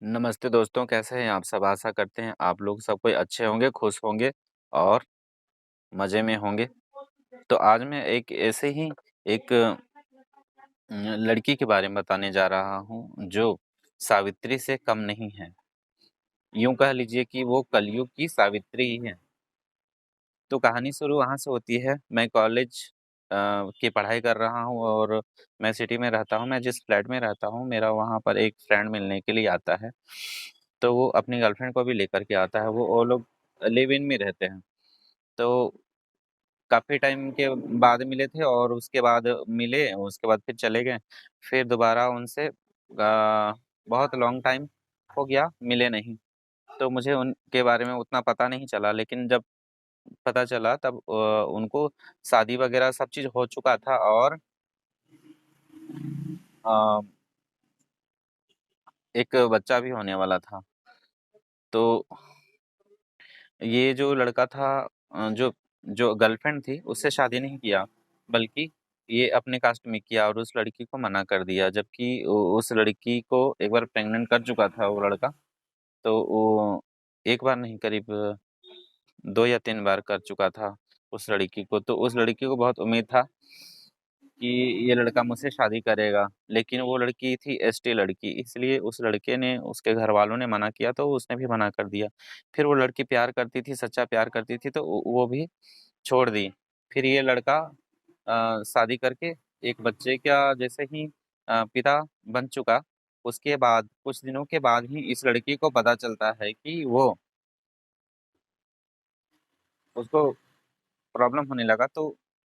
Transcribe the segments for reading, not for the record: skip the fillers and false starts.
नमस्ते दोस्तों, कैसे हैं आप सब? आशा करते हैं आप लोग सब कोई अच्छे होंगे, खुश होंगे और मज़े में होंगे। तो आज मैं एक ऐसे ही एक लड़की के बारे में बताने जा रहा हूँ, जो सावित्री से कम नहीं है। यूँ कह लीजिए कि वो कलयुग की सावित्री ही है। तो कहानी शुरू वहाँ से होती है। मैं कॉलेज की पढ़ाई कर रहा हूँ और मैं सिटी में रहता हूँ। मैं जिस फ्लैट में रहता हूँ, मेरा वहाँ पर एक फ्रेंड मिलने के लिए आता है। तो वो अपनी गर्लफ्रेंड को भी लेकर के आता है। वो लोग लिव इन में रहते हैं। तो काफ़ी टाइम के बाद मिले थे और उसके बाद फिर चले गए। फिर दोबारा उनसे बहुत लॉन्ग टाइम हो गया, मिले नहीं। तो मुझे उनके बारे में उतना पता नहीं चला, लेकिन जब पता चला तब उनको शादी वगैरह सब चीज़ हो चुका था और अ, एक बच्चा भी होने वाला था। तो ये जो लड़का था, जो जो गर्लफ्रेंड थी उससे शादी नहीं किया, बल्कि ये अपने कास्ट में किया और उस लड़की को मना कर दिया। जबकि उस लड़की को एक बार प्रेग्नेंट कर चुका था वो लड़का। तो वो एक बार नहीं, करीब 2 या 3 बार कर चुका था उस लड़की को। तो उस लड़की को बहुत उम्मीद था कि ये लड़का मुझसे शादी करेगा, लेकिन वो लड़की थी एसटी लड़की, इसलिए उस लड़के ने, उसके घर वालों ने मना किया तो उसने भी मना कर दिया। फिर वो लड़की प्यार करती थी, सच्चा प्यार करती थी, तो वो भी छोड़ दी। फिर ये लड़का शादी करके एक बच्चे का जैसे ही पिता बन चुका, उसके बाद कुछ दिनों के बाद ही इस लड़की को पता चलता है कि वो उसको प्रॉब्लम होने लगा। तो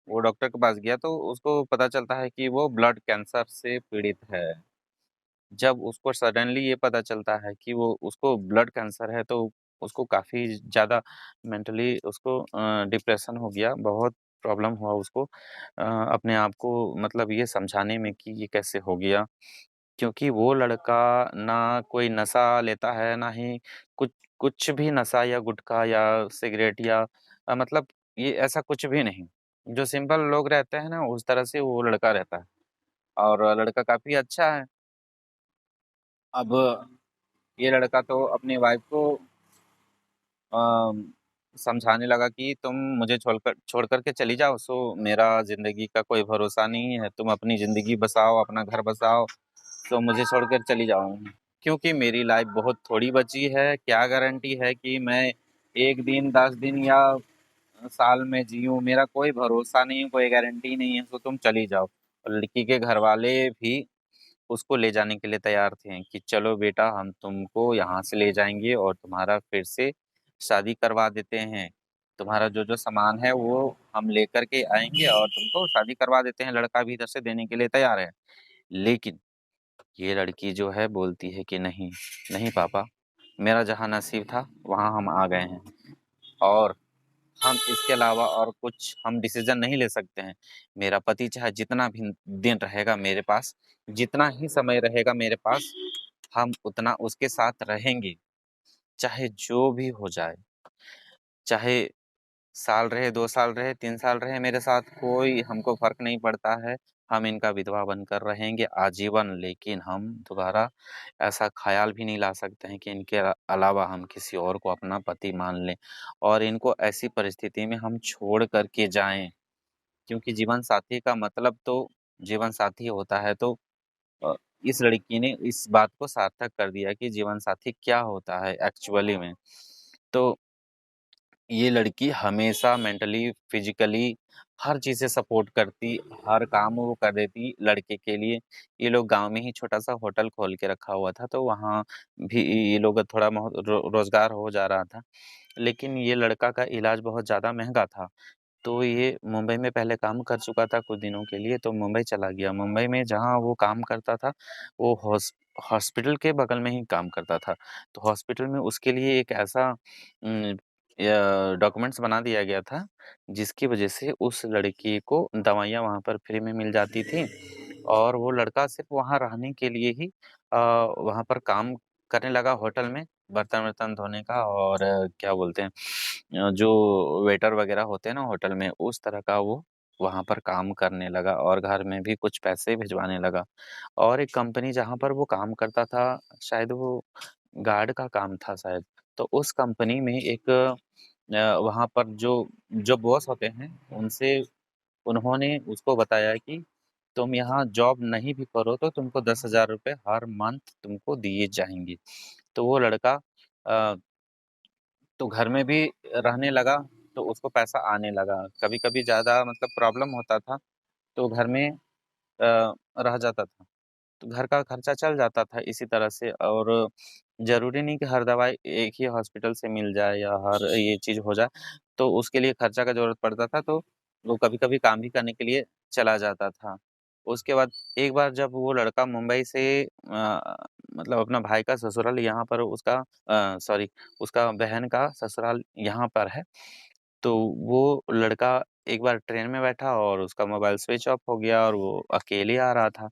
वो डॉक्टर के पास गया तो उसको पता चलता है कि वो ब्लड कैंसर से पीड़ित है। जब उसको सडनली ये पता चलता है कि वो उसको ब्लड कैंसर है, तो उसको काफ़ी ज़्यादा मेंटली उसको डिप्रेशन हो गया, बहुत प्रॉब्लम हुआ उसको अपने आप को मतलब ये समझाने में कि ये कैसे हो गया। क्योंकि वो लड़का ना कोई नशा लेता है, ना ही कुछ कुछ भी नशा या गुटखा या सिगरेट या मतलब ये ऐसा कुछ भी नहीं। जो सिंपल लोग रहते हैं ना, उस तरह से वो लड़का रहता है और लड़का काफ़ी अच्छा है। अब ये लड़का तो अपनी वाइफ को अम, समझाने लगा कि तुम मुझे छोड़ कर के चली जाओ, सो मेरा ज़िंदगी का कोई भरोसा नहीं है, तुम अपनी ज़िंदगी बसाओ, अपना घर बसाओ, तो मुझे छोड़कर चली जाओ। क्योंकि मेरी लाइफ बहुत थोड़ी बची है, क्या गारंटी है कि मैं 1 दिन, 10 दिन या साल में जीऊँ, मेरा कोई भरोसा नहीं है, कोई गारंटी नहीं है, तो तुम चली जाओ। और लड़की के घरवाले भी उसको ले जाने के लिए तैयार थे कि चलो बेटा, हम तुमको यहाँ से ले जाएँगे और तुम्हारा फिर से शादी करवा देते हैं। तुम्हारा जो-जो सामान है वो हम लेकर के आएँगे और तुमको शादी करवा देते हैं, लड़का भी इधर से देने के लिए तैयार है। लेकिन ये लड़की जो है बोलती है कि नहीं, नहीं पापा, मेरा जहाँ नसीब था वहाँ हम आ गए हैं और हम इसके अलावा और कुछ हम डिसीज़न नहीं ले सकते हैं। मेरा पति चाहे जितना भी दिन रहेगा मेरे पास, जितना ही समय रहेगा मेरे पास, हम उतना उसके साथ रहेंगे, चाहे जो भी हो जाए। चाहे साल रहे, 2 साल रहे, 3 साल रहे मेरे साथ, कोई हमको फ़र्क नहीं पड़ता है। हम इनका विधवा बनकर रहेंगे आजीवन, लेकिन हम दोबारा ऐसा ख़्याल भी नहीं ला सकते हैं कि इनके अलावा हम किसी और को अपना पति मान लें और इनको ऐसी परिस्थिति में हम छोड़ कर के जाएँ। क्योंकि जीवन साथी का मतलब तो जीवन साथी होता है। तो अ, इस लड़की ने इस बात को सार्थक कर दिया कि जीवन साथी क्या होता है एक्चुअली में। तो ये लड़की हमेशा मेंटली, फिज़िकली हर चीज़ से सपोर्ट करती, हर काम वो कर देती लड़के के लिए। ये लोग गाँव में ही छोटा-सा होटल खोल के रखा हुआ था, तो वहाँ भी ये लोग थोड़ा बहुत रोज़गार हो जा रहा था। लेकिन ये लड़का का इलाज बहुत ज़्यादा महँगा था। तो ये मुंबई में पहले काम कर चुका था कुछ दिनों के लिए, तो मुंबई चला गया। मुंबई में जहाँ वो काम करता था, वो हॉस्पिटल के बगल में ही काम करता था। तो हॉस्पिटल में उसके लिए एक ऐसा डॉक्यूमेंट्स बना दिया गया था, जिसकी वजह से उस लड़की को दवाइयाँ वहाँ पर फ्री में मिल जाती थी और वो लड़का सिर्फ़ वहाँ रहने के लिए ही वहाँ पर काम करने लगा होटल में, बर्तन-वर्तन धोने का और क्या बोलते हैं जो वेटर वगैरह होते हैं ना होटल में, उस तरह का वो वहाँ पर काम करने लगा और घर में भी कुछ पैसे भिजवाने लगा। और एक कंपनी जहाँ पर वो काम करता था, शायद वो गार्ड का काम था शायद। तो उस कंपनी में एक वहाँ पर जो बॉस होते हैं, उनसे उन्होंने उसको बताया कि तुम यहाँ जॉब नहीं भी करो तो तुमको 10,000 रुपए हर मंथ तुमको दिए जाएँगे। तो वो लड़का अ, तो घर में भी रहने लगा, तो उसको पैसा आने लगा। कभी-कभी ज़्यादा मतलब प्रॉब्लम होता था, तो घर में रह जाता था। तो घर का खर्चा चल जाता था इसी तरह से। और ज़रूरी नहीं कि हर दवाई एक ही हॉस्पिटल से मिल जाए या हर ये चीज़ हो जाए, तो उसके लिए खर्चा का ज़रूरत पड़ता था, तो वो कभी-कभी काम भी करने के लिए चला जाता था। उसके बाद एक बार जब वो लड़का मुंबई से मतलब अपना भाई का ससुराल यहाँ पर उसका सॉरी, उसका बहन का ससुराल यहाँ पर है, तो वो लड़का एक बार ट्रेन में बैठा और उसका मोबाइल स्विच ऑफ हो गया और वो अकेले आ रहा था।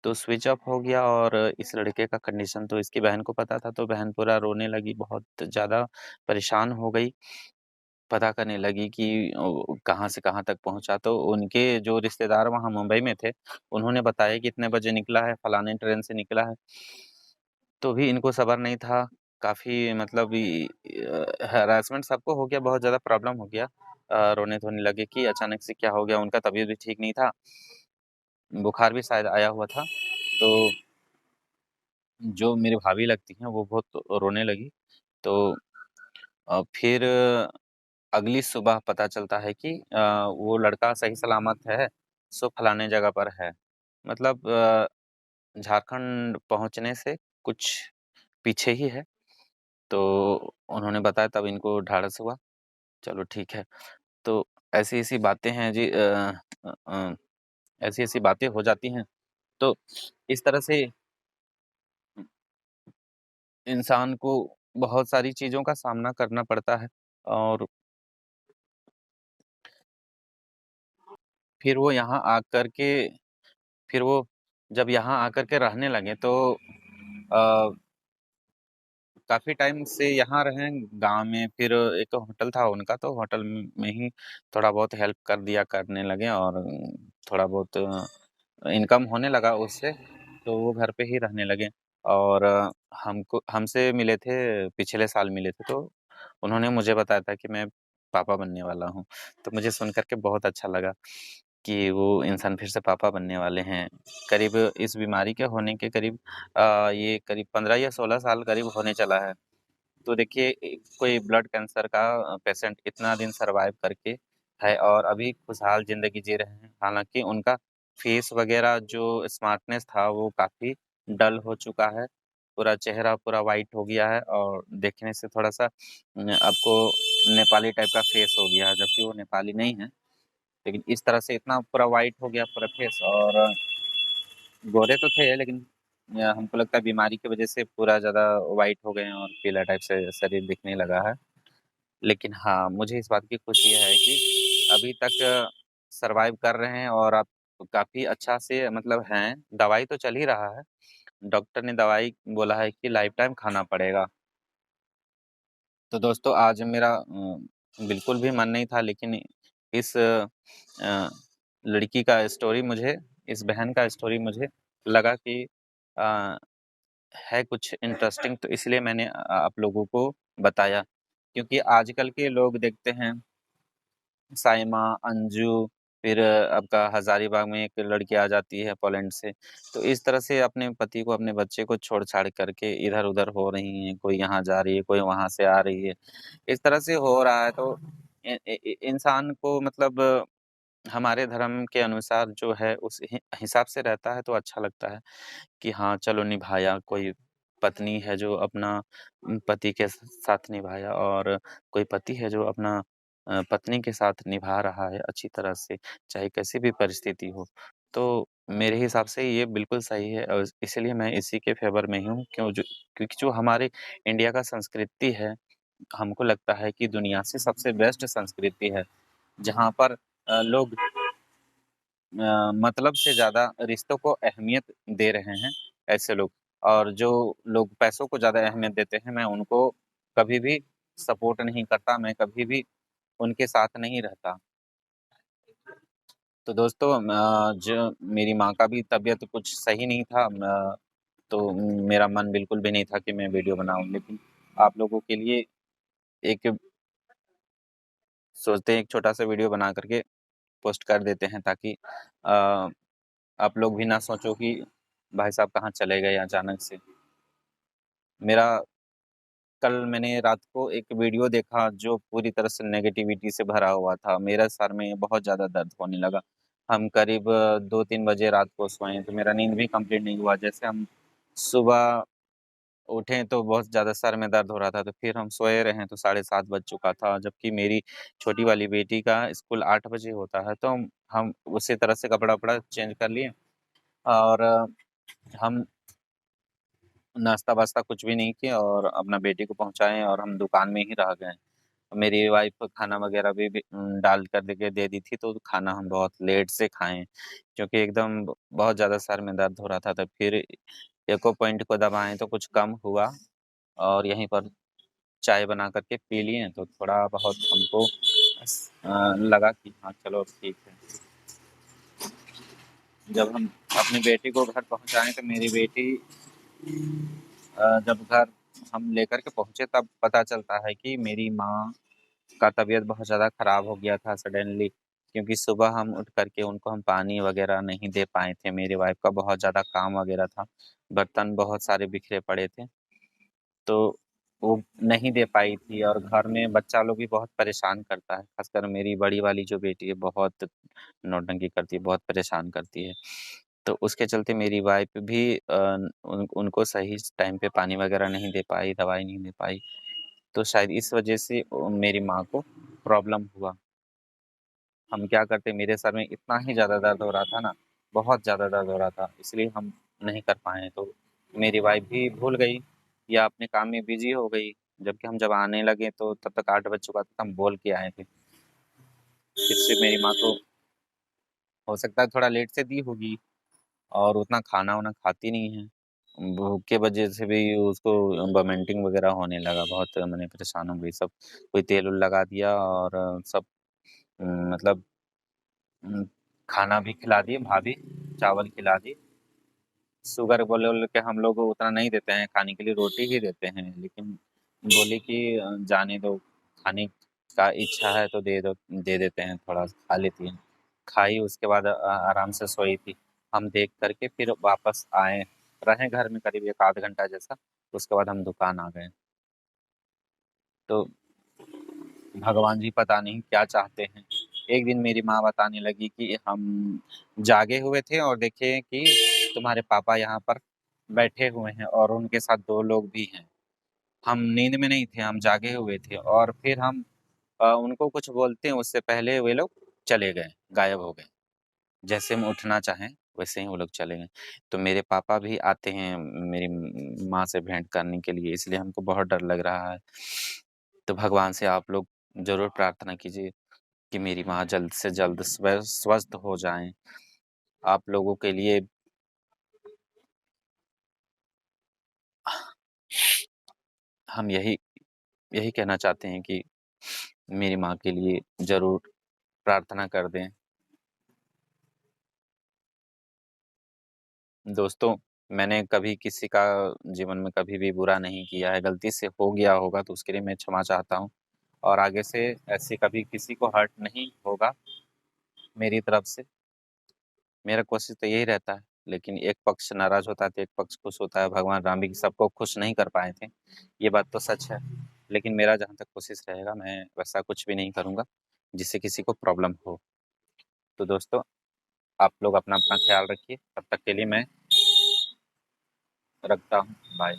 तो स्विच ऑफ हो गया और इस लड़के का कंडीशन तो इसकी बहन को पता था, तो बहन पूरा रोने लगी, बहुत ज़्यादा परेशान हो गई। पता करने लगी कि कहाँ से कहाँ तक पहुँचा, तो उनके जो रिश्तेदार वहाँ मुंबई में थे, उन्होंने बताया कि इतने बजे निकला है, फलाने ट्रेन से निकला है। तो भी इनको सब्र नहीं था, काफ़ी मतलब हैरेसमेंट सबको हो गया, बहुत ज़्यादा प्रॉब्लम हो गया। रोने-धोने लगे कि अचानक से क्या हो गया, उनका तबीयत भी ठीक नहीं था, बुखार भी शायद आया हुआ था। तो जो मेरी भाभी लगती हैं, वो बहुत रोने लगी। तो फिर अगली सुबह पता चलता है कि वो लड़का सही सलामत है, सो फलाने जगह पर है। मतलब झारखंड पहुँचने से कुछ पीछे ही है। तो उन्होंने बताया, तब इनको ढाढ़स हुआ, चलो ठीक है। तो ऐसी-ऐसी बातें हैं जी, ऐसी-ऐसी बातें हो जाती हैं। तो इस तरह से इंसान को बहुत सारी चीज़ों का सामना करना पड़ता है। और फिर वो यहाँ आकर के फिर वो जब यहाँ आकर के रहने लगे, तो काफ़ी टाइम से यहाँ रहे गाँव में। फिर एक होटल था उनका, तो होटल में ही थोड़ा बहुत हेल्प कर दिया करने लगे और थोड़ा बहुत इनकम होने लगा उससे, तो वो घर पे ही रहने लगे। और हमको हमसे मिले थे, पिछले साल मिले थे, तो उन्होंने मुझे बताया था कि मैं पापा बनने वाला हूँ। तो मुझे सुन कर के बहुत अच्छा लगा कि वो इंसान फिर से पापा बनने वाले हैं। करीब इस बीमारी के होने के करीब ये करीब 15 या 16 साल करीब होने चला है। तो देखिए, कोई ब्लड कैंसर का पेशेंट इतना दिन सर्वाइव करके है और अभी खुशहाल ज़िंदगी जी रहे हैं। हालाँकि उनका फेस वग़ैरह जो स्मार्टनेस था वो काफ़ी डल हो चुका है। पूरा चेहरा पूरा व्हाइट हो गया है और देखने से थोड़ा-सा आपको नेपाली टाइप का फेस हो गया है, जबकि वो नेपाली नहीं है। लेकिन इस तरह से इतना पूरा व्हाइट हो गया पूरा फेस। और गोरे तो थे, लेकिन हमको लगता है बीमारी की वज़ह से पूरा ज़्यादा व्हाइट हो गए हैं और पीला टाइप से शरीर दिखने लगा है। लेकिन हाँ, मुझे इस बात की खुशी है कि अभी तक सर्वाइव कर रहे हैं और आप काफ़ी अच्छा से मतलब हैं। दवाई तो चल ही रहा है। डॉक्टर ने दवाई बोला है कि लाइफ टाइम खाना पड़ेगा। तो दोस्तों, आज मेरा बिल्कुल भी मन नहीं था, लेकिन इस लड़की का स्टोरी मुझे इस बहन का स्टोरी मुझे लगा कि अ, है कुछ इंटरेस्टिंग, तो इसलिए मैंने आप लोगों को बताया। क्योंकि आजकल के लोग देखते हैं, साइमा, अंजू, फिर आपका हज़ारीबाग में एक लड़की आ जाती है पोलैंड से। तो इस तरह से अपने पति को, अपने बच्चे को छोड़-छाड़ करके इधर-उधर हो रही हैं, कोई यहाँ जा रही है, कोई वहाँ से आ रही है। इस तरह से हो रहा है, तो इंसान को मतलब हमारे धर्म के अनुसार जो है उस हिसाब से रहता है, तो अच्छा लगता है कि हाँ, चलो निभाया। कोई पत्नी है जो अपना पति के साथ निभाया, और कोई पति है जो अपना पत्नी के साथ निभा रहा है अच्छी तरह से, चाहे कैसी भी परिस्थिति हो। तो मेरे हिसाब से ये बिल्कुल सही है और इसीलिए मैं इसी के फ़ेवर में ही हूँ, क्योंकि जो हमारे इंडिया का संस्कृति है, हमको लगता है कि दुनिया से सबसे बेस्ट संस्कृति है। जहाँ पर लोग मतलब से ज़्यादा रिश्तों को अहमियत दे रहे हैं, ऐसे लोग। और जो लोग पैसों को ज़्यादा अहमियत देते हैं, मैं उनको कभी भी सपोर्ट नहीं करता, मैं कभी भी उनके साथ नहीं रहता। तो दोस्तों जो मेरी माँ का भी तबीयत कुछ सही नहीं था, तो मेरा मन बिल्कुल भी नहीं था कि मैं वीडियो बनाऊं, लेकिन आप लोगों के लिए एक सोचते हैं एक छोटा सा वीडियो बना करके पोस्ट कर देते हैं, ताकि अ, आप लोग भी ना सोचो कि भाई साहब कहाँ चले गए अचानक से। मेरा कल मैंने रात को एक वीडियो देखा जो पूरी तरह से नेगेटिविटी से भरा हुआ था। मेरे सर में बहुत ज़्यादा दर्द होने लगा। हम करीब 2-3 बजे रात को सोए, तो मेरा नींद भी कंप्लीट नहीं हुआ। जैसे हम सुबह उठे तो बहुत ज़्यादा सर में दर्द हो रहा था, तो फिर हम सोए रहे तो 7:30 बज चुका था, जबकि मेरी छोटी वाली बेटी का स्कूल 8 बजे होता है। तो हम उसी तरह से कपड़ा-वपड़ा चेंज कर लिए और हम नाश्ता-वाश्ता कुछ भी नहीं किए और अपना बेटी को पहुँचाए और हम दुकान में ही रह गए। मेरी वाइफ़ खाना वग़ैरह भी डाल कर के दे दी थी, तो खाना हम बहुत लेट से खाए, क्योंकि एकदम बहुत ज़्यादा सर में दर्द हो रहा था। तो फिर एको पॉइंट को दबाएँ तो कुछ कम हुआ और यहीं पर चाय बना कर के पी लिए, तो थोड़ा बहुत हमको लगा कि हाँ, चलो अब ठीक है। जब हम अपनी बेटी को घर पहुँचाए तो मेरी बेटी जब घर हम लेकर के पहुँचे तब पता चलता है कि मेरी माँ का तबीयत बहुत ज़्यादा ख़राब हो गया था सडनली, क्योंकि सुबह हम उठ कर के उनको हम पानी वग़ैरह नहीं दे पाए थे। मेरी वाइफ़ का बहुत ज़्यादा काम वग़ैरह था, बर्तन बहुत सारे बिखरे पड़े थे, तो वो नहीं दे पाई थी और घर में बच्चा लोग भी बहुत परेशान करता है। ख़ासकर मेरी बड़ी वाली जो बेटी है बहुत नौटंकी करती है, बहुत परेशान करती है। तो उसके चलते मेरी वाइफ़ भी उनको सही टाइम पे पानी वग़ैरह नहीं दे पाई, दवाई नहीं दे पाई। तो शायद इस वजह से मेरी माँ को प्रॉब्लम हुआ। हम क्या करते, मेरे सर में इतना ही ज़्यादा दर्द हो रहा था ना, बहुत ज़्यादा दर्द हो रहा था, इसलिए हम नहीं कर पाए। तो मेरी वाइफ़ भी भूल गई या अपने काम में बिज़ी हो गई, जबकि हम जब आने लगे तो तब तक 8 बज चुका था, हम बोल के आए थे। इससे मेरी माँ को हो सकता है थोड़ा लेट से दी होगी और उतना खाना-वाना खाती नहीं है। भूख के वजह से भी उसको वोमिटिंग वग़ैरह होने लगा, बहुत माने परेशान हो गई सब। कोई तेल-वेल लगा दिया और सब मतलब उम, खाना भी खिला दिए, भाभी चावल खिला दी। शुगर बोल-वोल के हम लोग उतना नहीं देते हैं, खाने के लिए रोटी ही देते हैं, लेकिन बोली कि जाने दो, खाने का इच्छा है तो दे देते हैं, थोड़ा खा लेती हैं। खाई उसके बाद आराम से सोई थी। हम देख कर के फिर वापस आए, रहे घर में करीब 1 आध घंटा जैसा, उसके बाद हम दुकान आ गए। तो भगवान जी पता नहीं क्या चाहते हैं। एक दिन मेरी माँ बताने लगी कि हम जागे हुए थे और देखे कि तुम्हारे पापा यहाँ पर बैठे हुए हैं और उनके साथ 2 लोग भी हैं। हम नींद में नहीं थे, हम जागे हुए थे और फिर हम उनको कुछ बोलते हैं उससे पहले वे लोग चले गए, गायब हो गए। जैसे हम उठना चाहें, वैसे ही वो लोग चले गए। तो मेरे पापा भी आते हैं मेरी माँ से भेंट करने के लिए, इसलिए हमको बहुत डर लग रहा है। तो भगवान से आप लोग ज़रूर प्रार्थना कीजिए कि मेरी माँ जल्द से जल्द स्वस्थ हो जाएँ। आप लोगों के लिए हम यही यही कहना चाहते हैं कि मेरी माँ के लिए ज़रूर प्रार्थना कर दें। दोस्तों, मैंने कभी किसी का जीवन में कभी भी बुरा नहीं किया है, गलती से हो गया होगा तो उसके लिए मैं क्षमा चाहता हूँ और आगे से ऐसे कभी किसी को हर्ट नहीं होगा मेरी तरफ से। मेरा कोशिश तो यही रहता है, लेकिन एक पक्ष नाराज़ होता है तो एक पक्ष खुश होता है। भगवान राम भी सबको खुश नहीं कर पाए थे, ये बात तो सच है। लेकिन मेरा जहाँ तक कोशिश रहेगा मैं वैसा कुछ भी नहीं करूँगा, जिससे किसी को प्रॉब्लम हो। तो दोस्तों, आप लोग अपना-अपना ख़्याल रखिए, तब तक के लिए मैं रखता हूँ, बाय।